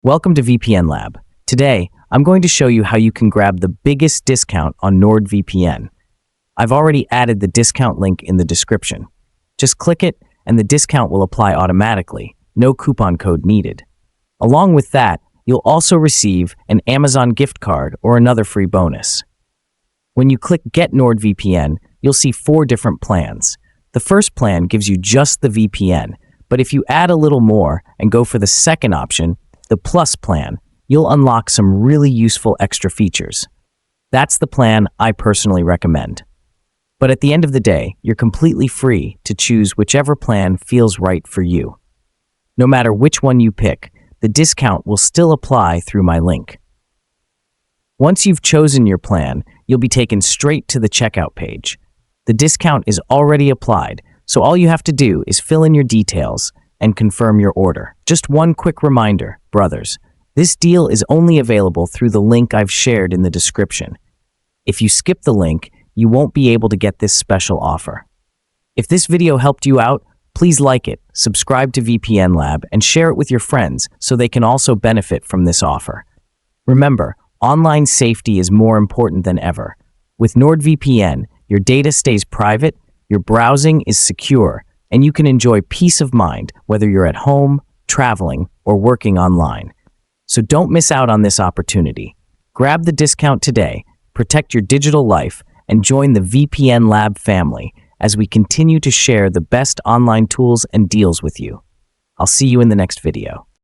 Welcome to VPN Lab. Today, I'm going to show you how you can grab the biggest discount on NordVPN. I've already added the discount link in the description. Just click it and the discount will apply automatically. No coupon code needed. Along with that, you'll also receive an Amazon gift card or another free bonus. When you click Get NordVPN, you'll see 4 different plans. The first plan gives you just the VPN, but if you add a little more and go for the second option, the Plus plan, you'll unlock some really useful extra features. That's the plan I personally recommend. But at the end of the day, you're completely free to choose whichever plan feels right for you. No matter which one you pick, the discount will still apply through my link. Once you've chosen your plan, you'll be taken straight to the checkout page. The discount is already applied, so all you have to do is fill in your details and confirm your order. Just one quick reminder, brothers, this deal is only available through the link I've shared in the description. If you skip the link, you won't be able to get this special offer. If this video helped you out, please like it, subscribe to VPN Lab, and share it with your friends so they can also benefit from this offer. Remember, online safety is more important than ever. With NordVPN, your data stays private, your browsing is secure, and you can enjoy peace of mind whether you're at home, traveling, or working online. So don't miss out on this opportunity. Grab the discount today, protect your digital life, and join the VPN Lab family as we continue to share the best online tools and deals with you. I'll see you in the next video.